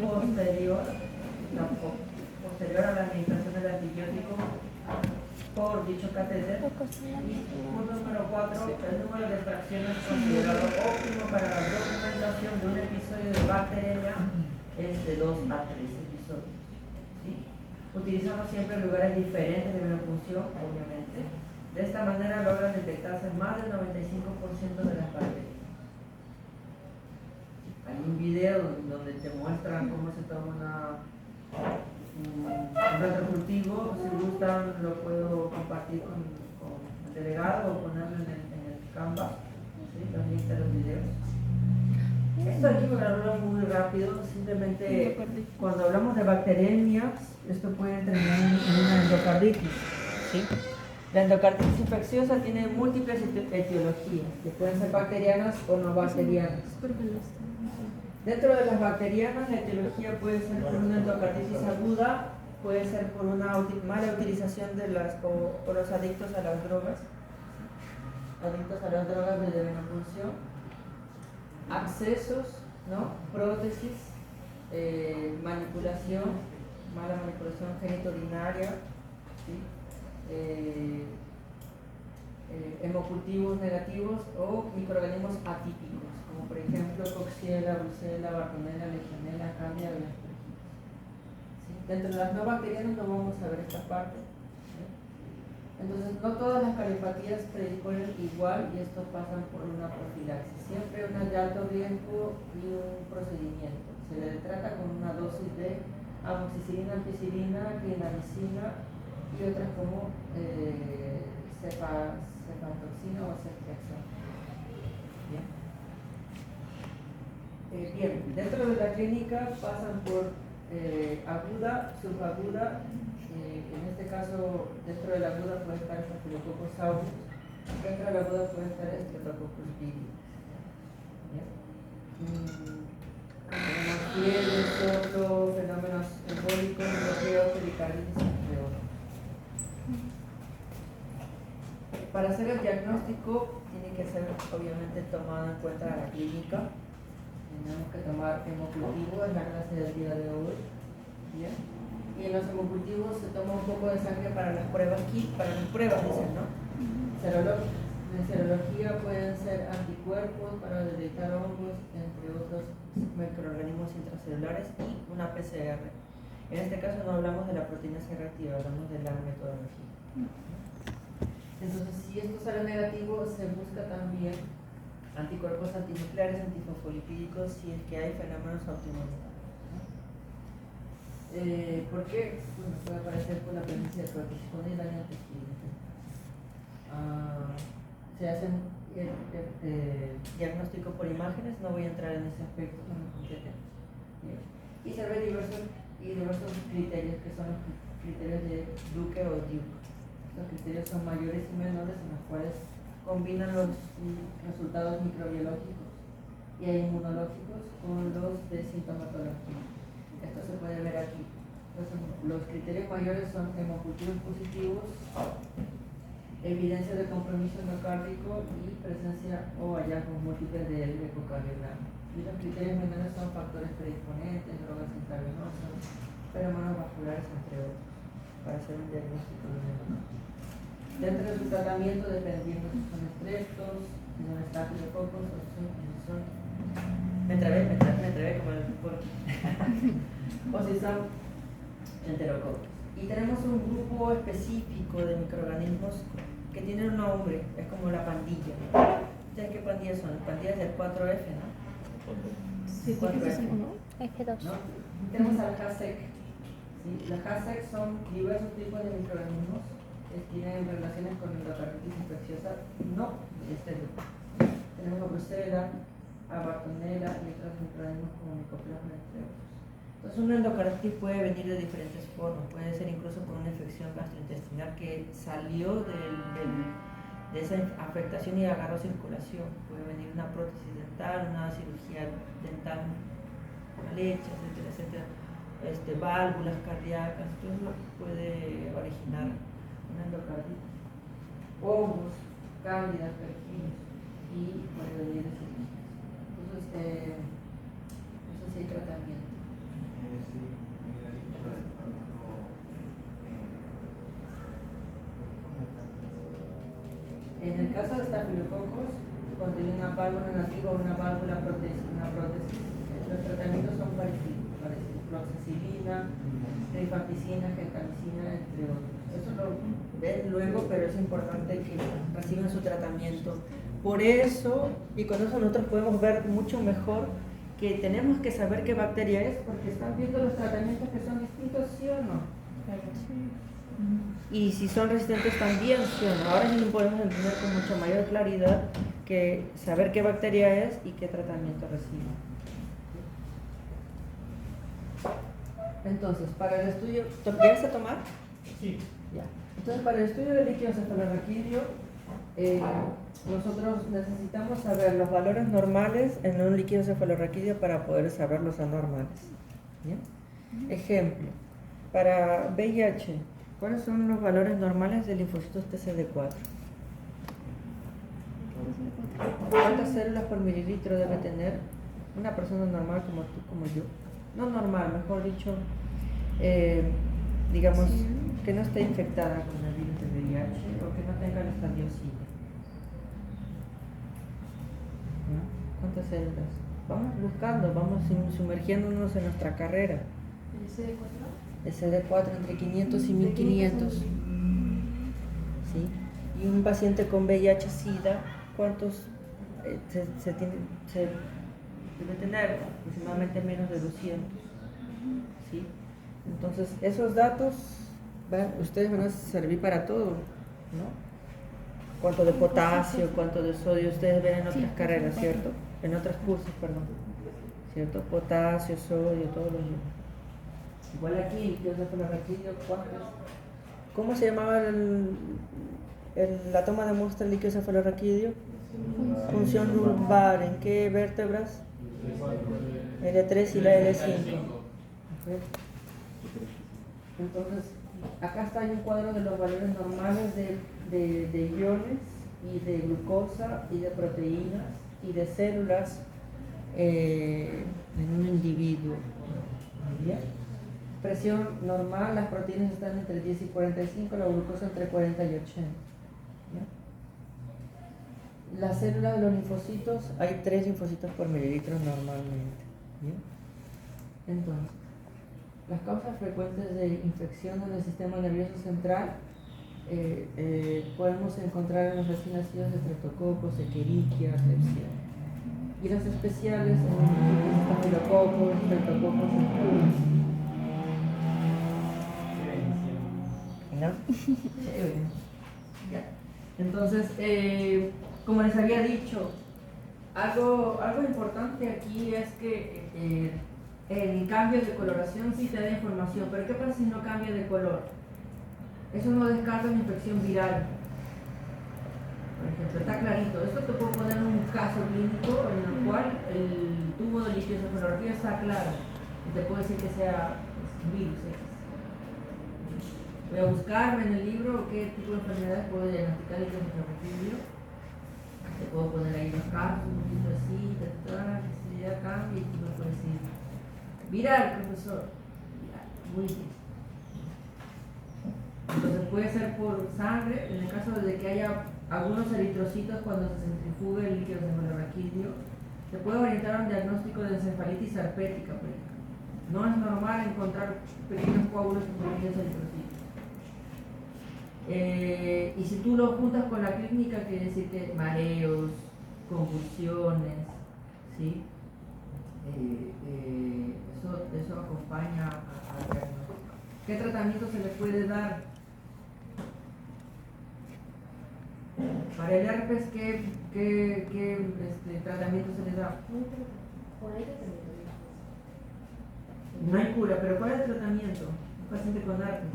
posterior a la administración del antibiótico por dicho catéter. Punto número 4, el número de fracciones considerado óptimo para la documentación de un episodio de bacteremia es de 2 a 3 episodios. ¿Sí? Utilizamos siempre lugares diferentes de venopunción, obviamente. De esta manera logran detectarse más del 95% de las bacterias. Hay un video donde te muestran cómo se toma un retrocultivo. Si gustan, lo puedo compartir con el delegado o ponerlo en el Canva. ¿Sí? Los links de los videos. Esto aquí me lo hablo muy rápido. Simplemente cuando hablamos de bacteremias, esto puede terminar en una endocarditis. ¿Sí? La endocarditis infecciosa tiene múltiples etiologías, que pueden ser bacterianas o no bacterianas. Dentro de las bacterianas, la etiología puede ser por una endocarditis aguda, puede ser por una mala utilización de o los adictos a las drogas, de venopunción, accesos, ¿no? Prótesis, manipulación, mala manipulación genitourinaria, ¿sí? Hemocultivos negativos o microorganismos atípicos, como por ejemplo Coxiella, Brucella, Bartonella, Legionella, Candida y Aspergillus. ¿Sí? Dentro de las no bacterianas no vamos a ver esta parte. ¿Sí? Entonces, no todas las cariopatías predisponen igual y esto pasa por una profilaxis. Siempre una de alto riesgo y un procedimiento. Se le trata con una dosis de amoxicilina, ampicilina, clindamicina y otras como cefatoxina o ceftriaxona. Bien, dentro de la clínica pasan por aguda, subaguda. En este caso, dentro de la aguda puede estar Staphylococcus aureus, dentro de la aguda puede estar Streptococcus viridis. Tenemos fiebre, soplo, fenómenos embólicos, bloqueo, pericarditis, entre otros. Para hacer el diagnóstico tiene que ser obviamente tomado en cuenta la clínica. Tenemos que tomar hemocultivo en la clase del día de hoy. ¿Bien? Y en los hemocultivos se toma un poco de sangre para las pruebas dicen, ¿no? En serología pueden ser anticuerpos para detectar hongos, entre otros microorganismos intracelulares, y una PCR. En este caso no hablamos de la proteína C reactiva, hablamos de la metodología. Entonces, si esto sale negativo, se busca también anticuerpos antinucleares, antifosfolipídicos, si es que hay fenómenos autoinmunitarios. ¿Por qué? Bueno, puede aparecer por la presencia de protozoos y daño tejido. Se hacen diagnóstico por imágenes, no voy a entrar en ese aspecto, no me compete. Y se ven diversos criterios, que son los criterios de Duke o Duke. Los criterios son mayores y menores, en los cuales combinan los resultados microbiológicos y inmunológicos con los de sintomatología. Esto se puede ver aquí. Los criterios mayores son hemocultivos positivos, evidencia de compromiso endocárdico y presencia o hallazgos múltiples del ecocardiograma. Y los criterios menores son factores predisponentes, drogas intravenosas, fenómenos vasculares, entre otros, para hacer un diagnóstico de neurología. Dentro de su tratamiento, dependiendo si son estreptos, si son estafilococos o si son me trabé como el fútbol o si son enterococos. Y tenemos un grupo específico de microorganismos que tienen un nombre, es como la pandilla. ¿Ustedes qué pandillas son? Las pandillas del 4F, ¿no? Sí, 4F. F2. ¿No? Tenemos al HASEC. ¿Sí? Las HASEC son diversos tipos de microorganismos que tienen relaciones con endocarditis infecciosa, no de este grupo. Tenemos a Brucella, a Bartonella y otros microorganismos como Mycoplasma, entre otros. Entonces, una endocarditis puede venir de diferentes formas, puede ser incluso por una infección gastrointestinal que salió de esa afectación y agarró circulación. Puede venir una prótesis dental, una cirugía dental mal hecha, etcétera, etcétera. Válvulas cardíacas, todo eso puede originar una endocarditis. Hongos, cándidas, Aspergillus y puede venir de cirugías. Entonces, eso sí hay tratamiento. En el caso de estafilococos, cuando hay una válvula nativa o una válvula prótesis, los tratamientos son parecidos. Fluoxacilina, rifampicina, gentamicina, entre otros. Eso lo ven luego, pero es importante que reciban su tratamiento. Por eso, y con eso nosotros podemos ver mucho mejor que tenemos que saber qué bacteria es, porque están viendo los tratamientos que son distintos, ¿sí o no? Y si son resistentes también, ¿sí o no? Ahora sí podemos entender con mucha mayor claridad que saber qué bacteria es y qué tratamiento recibe. Entonces, para el estudio, ¿llegas a tomar? Sí. Ya. Entonces, para el estudio del líquido cefalorraquídeo, nosotros necesitamos saber los valores normales en un líquido cefalorraquídeo para poder saber los anormales. ¿Bien? Ejemplo, para VIH, ¿cuáles son los valores normales de linfocitos TCD4? ¿Cuántas células por mililitro debe tener una persona normal como tú, como yo? No normal, mejor dicho, digamos, que no esté infectada con el virus de VIH o que no tenga la estadiosina. ¿No? ¿Cuántas células? Vamos buscando, vamos sumergiéndonos en nuestra carrera. ¿El CD4? El CD4 entre 500 y 1500. ¿Sí? Y un paciente con VIH-Sida, ¿cuántos se debe tener? Aproximadamente menos de 200. ¿Sí? Entonces, esos datos ustedes van a servir para todo, ¿no? Cuánto de potasio, cuánto de sodio, ustedes ven en otras carreras, ¿cierto? En otros cursos, perdón. ¿Cierto? Potasio, sodio, todos los iones. Igual aquí, líquido cefalorraquídeo, ¿cuántos? ¿Cómo se llamaba la toma de muestra del líquido cefalorraquídeo? Función lumbar. ¿En qué vértebras? L3 y la L5. ¿Okay? Entonces, acá está un cuadro de los valores normales de iones y de glucosa y de proteínas y de células en un individuo. ¿Bien? Presión normal, las proteínas están entre 10 y 45, la glucosa entre 40 y 80. ¿Bien? Las células de los linfocitos, hay 3 linfocitos por mililitro normalmente. ¿Bien? Entonces, las causas frecuentes de infección en el sistema nervioso central podemos encontrar en los recién nacidos estreptococos, escherichia, Klebsiella. Y las especiales en los estafilococos, estreptococos, ¿no? Entonces, como les había dicho, algo importante aquí es que el cambio de coloración sí te da información, pero ¿qué pasa si no cambia de color? Eso no descarta una infección viral. Por ejemplo, está clarito. Esto te puedo poner un caso clínico en el cual el tubo de líquido cefalorraquídeo está claro y te puedo decir que sea un virus X. Voy a buscarme en el libro qué tipo de enfermedades puedo diagnosticar líquido cefalorraquídeo. Te puedo poner ahí los casos, un poquito así, la sensibilidad cambia y tú me puedes decir viral, profesor. Viral, muy difícil. Entonces puede ser por sangre, en el caso de que haya algunos eritrocitos cuando se centrifugue el líquido cefalorraquídeo, se puede orientar a un diagnóstico de encefalitis herpética, por ejemplo. No es normal encontrar pequeños coágulos en pequeños eritrocitos. Y si tú lo juntas con la clínica, quiere decir que mareos, convulsiones, ¿sí? Eso acompaña al diagnóstico. ¿Qué tratamiento se le puede dar? Para el herpes, ¿qué tratamiento se le da? No hay cura, pero ¿cuál es el tratamiento? Un paciente con herpes.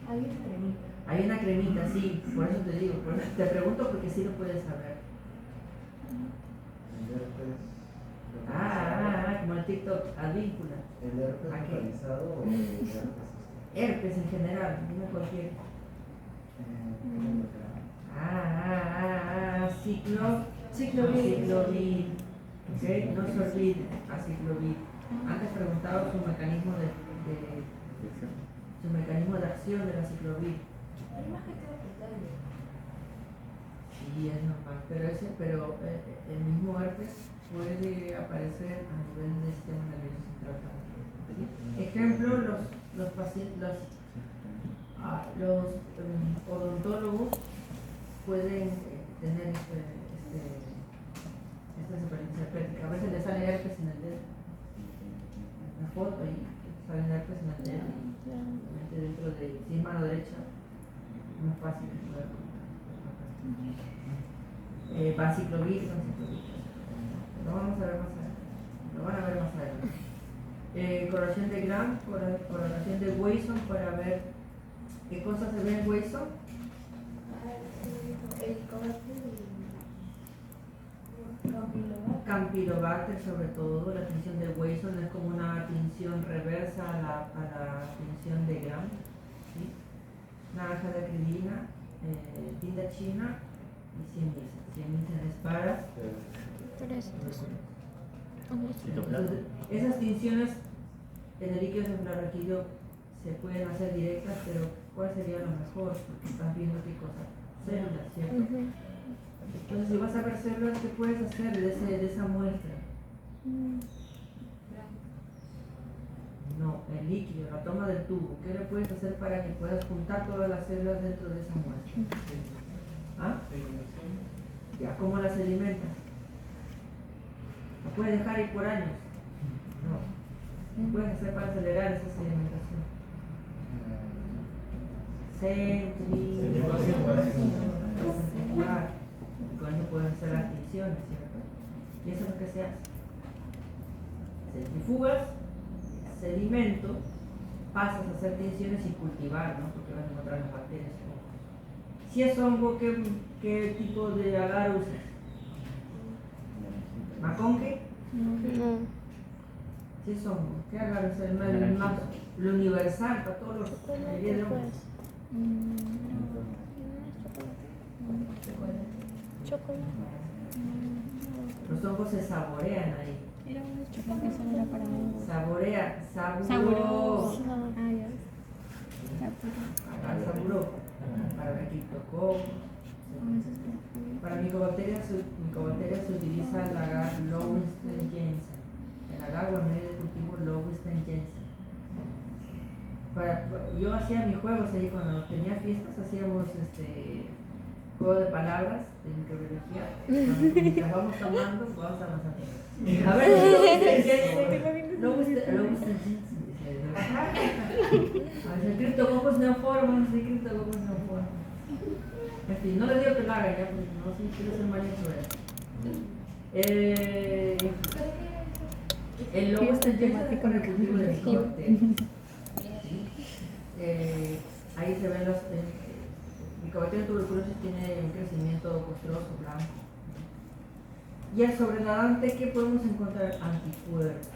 Hay una cremita. Hay una cremita, sí, por eso te digo, por eso te pregunto porque sí lo puedes saber. Como el TikTok, advíncula. ¿El herpes localizado o el herpes? Herpes en general, dime cualquier. Ciclovir. Ok, no se olvide, aciclovir. Antes preguntaba su mecanismo de acción de la ciclovir. Hay más que queda potable. Sí, es normal, pero el mismo herpes puede aparecer a nivel del sistema nervioso central también. ¿Sí? Ejemplo, los pacientes, los odontólogos pueden tener esta superficie herpética. A veces les sale herpes en el dedo. La foto ahí, sale herpes en el dedo. Obviamente dentro de, si es mano derecha, no es fácil de poder Vanciclovir. Lo vamos a ver más adelante. Lo van a ver más adelante. Correlación de Gram, correlación de Wasson para ver qué cosas se ve en Wasson. Campylobacter, sobre todo, la tinción de Wasson es como una tinción reversa a la tinción de Gram. ¿Sí? Naranja de acridina, tinta china y 100 es para. Entonces, esas tinciones en el líquido cefalorraquídeo se pueden hacer directas, pero ¿cuál sería lo mejor? Porque estás viendo qué cosa, células, ¿cierto? Entonces, si vas a ver células, ¿qué puedes hacer de esa muestra? No, el líquido, la toma del tubo. ¿Qué le puedes hacer para que puedas juntar todas las células dentro de esa muestra? ¿Ah? Ya, ¿cómo las alimentas? ¿Lo puedes dejar ahí por años? No. ¿Qué puedes hacer para acelerar esa sedimentación? Centrifugar. Con eso pueden hacer las tinciones, ¿cierto? Y eso es lo que se hace. Centrifugas, sedimento, pasas a hacer tinciones y cultivar, ¿no? Porque vas a encontrar las bacterias. Si es hongo, ¿qué tipo de agar usas? ¿Maconque? No. Si es hongo, ¿qué agar usas? Lo universal para todos los mayoría de hongos. Chocolate. Los hongos se saborean ahí. Era un chocolate que solo era para hongos. Saborea, Sabroso. Saburo. Para el criptococcus. Para micobacterias se utiliza el agar Lowenstein-Jensen. El agar o el medio de cultivo Lowenstein-Jensen. Yo hacía mis juegos ahí cuando tenía fiestas, hacíamos juego de palabras de microbiología. Mientras vamos tomando, vamos avanzando. A ver, Lowenstein-Jensen. El criptococcus neoformans, el criptococcus neoformans. En fin, no les digo que lo hagan ya, porque no sé si quiero ser mal influencia. El lobo está temático con el cultivo de micobacterias. Ahí se ven los micobacterias tuberculosis, tiene un crecimiento costroso, blanco. Y el sobrenadante, ¿qué podemos encontrar? Anticuerpos.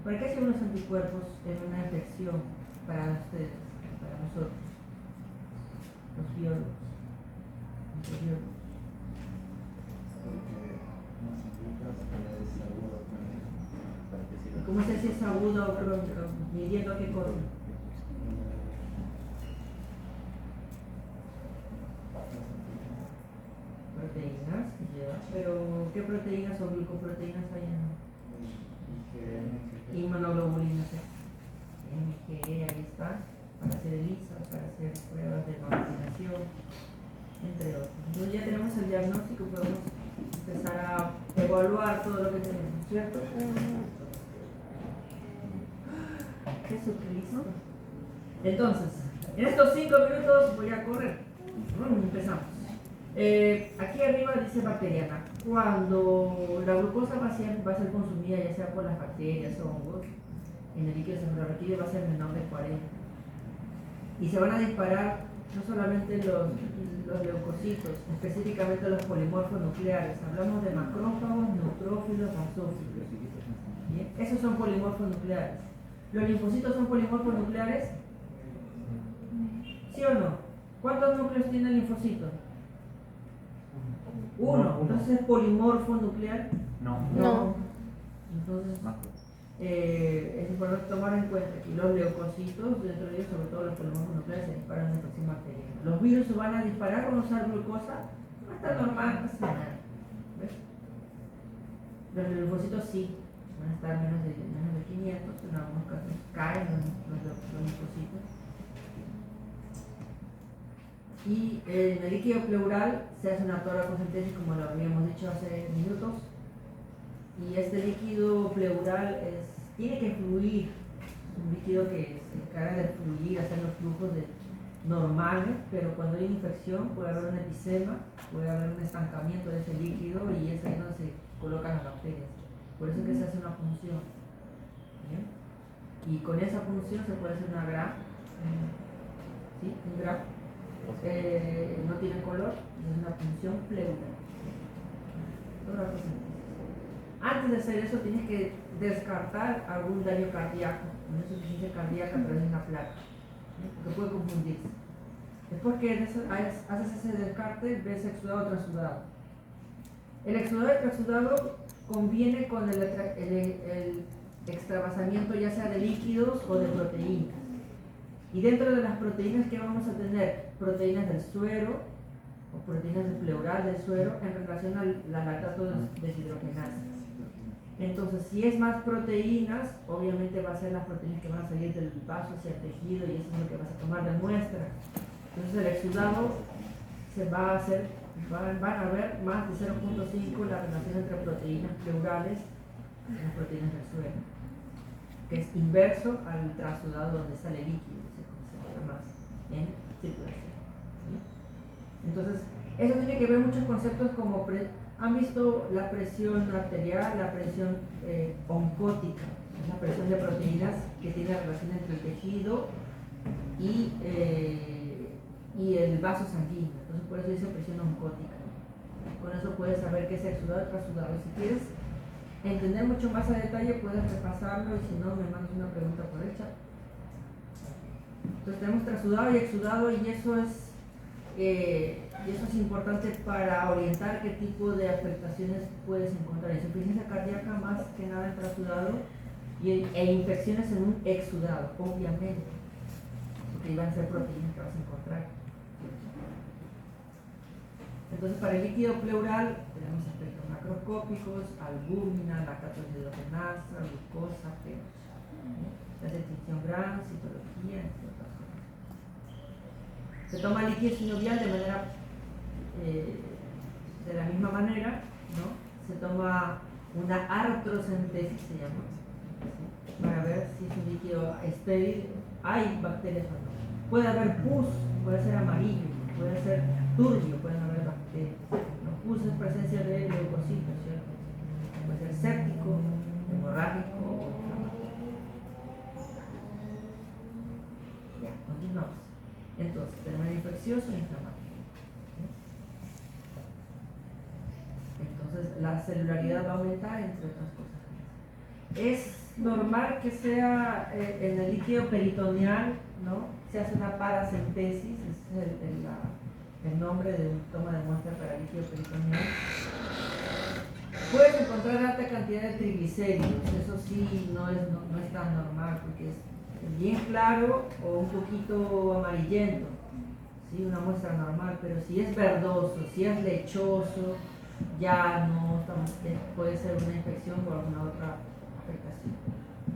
¿Para qué sirven los anticuerpos en una infección para ustedes, para nosotros, los biólogos? ¿Cómo se dice si es agudo o crónico? ¿Midiendo a qué cosa? Proteínas, ya. Pero ¿qué proteínas o glucoproteínas hay en? Inmunoglobulinas. MG, ahí está, para hacer ELISA, para hacer pruebas de vacunación, entre otros. Entonces ya tenemos el diagnóstico, podemos empezar a evaluar todo lo que tenemos, ¿cierto? Jesucristo. Entonces, en estos 5 minutos voy a correr. Empezamos. Aquí arriba dice bacteriana. Cuando la glucosa va a ser consumida ya sea por las bacterias o hongos, en el líquido cefalorraquídeo va a ser menor de 40. Y se van a disparar no solamente los leucocitos, específicamente los polimorfos nucleares. Hablamos de macrófagos, neutrófilos, basófilos. ¿Bien? Esos son polimorfos nucleares. ¿Los linfocitos son polimorfos nucleares? ¿Sí o no? ¿Cuántos núcleos tiene el linfocito? Uno. Entonces es polimorfo nuclear. No. Entonces es importante tomar en cuenta que los leucocitos, dentro de ellos, sobre todo los polímeros nucleares, se disparan de infección bacteriana. Los virus se van a disparar con usar glucosa, no está normal, no pasa nada. ¿Ves? Los leucocitos sí, van a estar menos de 500, en algunos casos caen los leucocitos. Y en el líquido pleural se hace una toracocentesis, como lo habíamos dicho hace minutos. Y este líquido pleural tiene que fluir, es un líquido que se encarga de fluir, hacer los flujos normales, pero cuando hay infección puede haber un efisema, puede haber un estancamiento de ese líquido y es ahí donde se colocan las bacterias. Por eso es que se hace una punción. ¿Bien? Y con esa punción se puede hacer una gram, ¿sí? Un gram. No tiene color, es una punción pleural. Antes de hacer eso tienes que descartar algún daño cardíaco, una insuficiencia cardíaca a través de una placa, porque puede confundirse. Después que haces ese descarte, ves exudado o transudado. El exudado y transudado conviene con el extravasamiento ya sea de líquidos o de proteínas. Y dentro de las proteínas que vamos a tener, proteínas del suero o proteínas del pleural del suero en relación a la lactato deshidrogenasa. Entonces, si es más proteínas, obviamente va a ser las proteínas que van a salir del vaso hacia el tejido y eso es lo que vas a tomar de muestra. Entonces el exudado se va a hacer, van a ver más de 0.5 la relación entre proteínas pleurales y las proteínas del suero, que es inverso al transudado donde sale líquido, se concentra más en circulación. ¿Sí? Entonces, eso tiene que ver muchos conceptos como han visto la presión arterial, la presión oncótica, es la presión de proteínas que tiene relación entre el tejido y el vaso sanguíneo. Entonces por eso dice presión oncótica. Con eso puedes saber qué es exudado y transudado. Si quieres entender mucho más a detalle puedes repasarlo y si no me mandas una pregunta por el chat. Entonces tenemos transudado y exudado y eso es importante para orientar qué tipo de afectaciones puedes encontrar. Insuficiencia cardíaca más que nada en transudado e infecciones en un exudado, obviamente, porque iban a ser proteínas que vas a encontrar. Entonces para el líquido pleural tenemos aspectos macroscópicos, albúmina, lactato deshidrogenasa, glucosa, pH. La distinción Gram, citología, entre otras cosas. Se toma líquido sinovial de manera de la misma manera, ¿no? Se toma una artrocentesis, se llama, ¿sí? Para ver si es un líquido estéril, hay bacterias o no. Puede haber pus, puede ser amarillo, puede ser turbio, pueden haber bacterias. ¿No? Pus es presencia de leucocitos, ¿cierto? Puede ser séptico, hemorrágico o inflamatorio. Ya, continuamos. Entonces, tenemos infeccioso e inflamatorio. Entonces, la celularidad va a aumentar, entre otras cosas. Es normal que sea en el líquido peritoneal, ¿no? Se hace una paracentesis, es el nombre de un toma de muestra para líquido peritoneal. Puedes encontrar alta cantidad de triglicéridos, eso sí no es tan normal porque es bien claro o un poquito amarillento, ¿sí? Una muestra normal, pero si es verdoso, si es lechoso, ya no puede ser una infección o alguna otra afectación.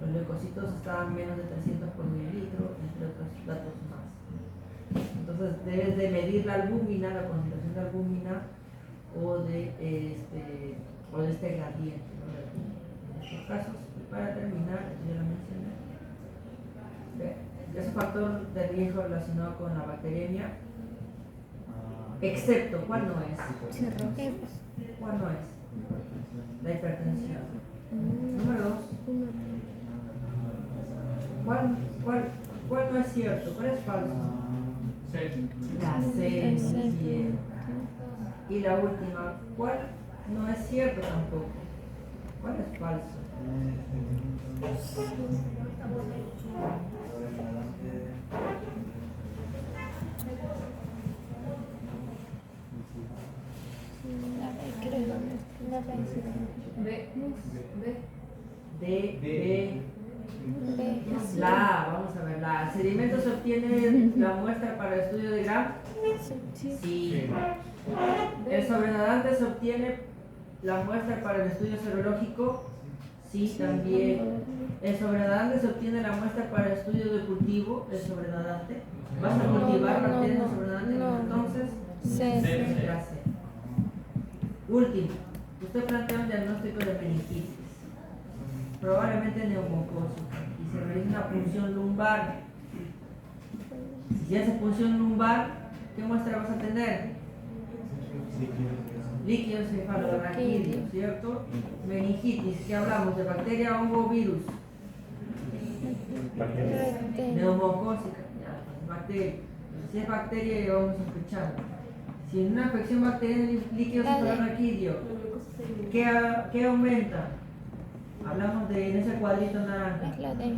Los leucocitos estaban menos de 300 por mililitro, entre otros datos más. Entonces debes de medir la albúmina, la concentración de albúmina o de este gradiente, ¿no? En estos casos, para terminar, ya lo mencioné, es un factor de riesgo relacionado con la bacteriemia, excepto, ¿cuál no es? ¿Cuál no es? La hipertensión. Número 2. ¿Cuál no es cierto? ¿Cuál es falso? La C, bien. Y la última, ¿cuál no es cierto tampoco? ¿Cuál es falso? La B, creo. La B. B. D, B. B. La A, vamos a ver, la A. ¿Sedimentos obtiene la muestra para el estudio de Gram? Sí. Sí. ¿El sobrenadante se obtiene la muestra para el estudio serológico? Sí, también. ¿El sobrenadante se obtiene la muestra para el estudio de cultivo? ¿El sobrenadante? ¿Vas a cultivar bacterias en sobrenadante? Entonces, C. la C. Último. Usted plantea un diagnóstico de meningitis, probablemente neumocócica, y se realiza una punción lumbar. Si se hace punción lumbar, ¿qué muestra vas a tener? Líquido cefalorraquídeo, ¿cierto? Meningitis, ¿qué hablamos? ¿De bacteria, hongo o virus? Neumocócica, ya, pues, bacteria. Si es bacteria, ya vamos sospechando. Si en una infección bacteriana líquido cefalorraquídeo, ¿qué aumenta? Hablamos de en ese cuadrito naranja. Es la D.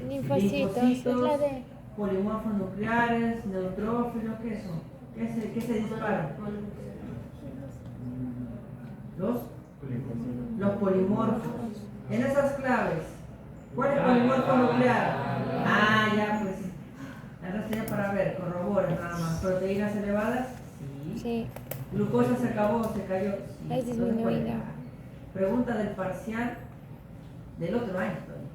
Linfocitos, es la D. Polimorfos nucleares, neutrófilos, ¿qué son? ¿Qué se disparan? Los polimorfos. En esas claves, ¿cuál es el polimorfo nuclear? Ah, ya pues. Ahora sería para ver, corrobora nada más. ¿Proteínas elevadas? Sí. Sí. ¿Glucosa se acabó, se cayó? Sí. Es disminuida. Entonces, ¿cuál es? Pregunta del parcial del otro año todavía.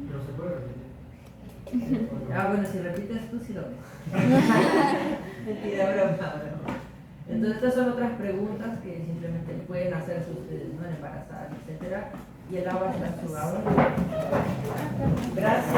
Pero se puede repetir. Ah, bueno, si repites tú sí lo ves. Mentira, broma. Entonces estas son otras preguntas que simplemente pueden hacerse ustedes, ¿no? En embarazadas, etcétera. Y el agua está en su agua. Gracias.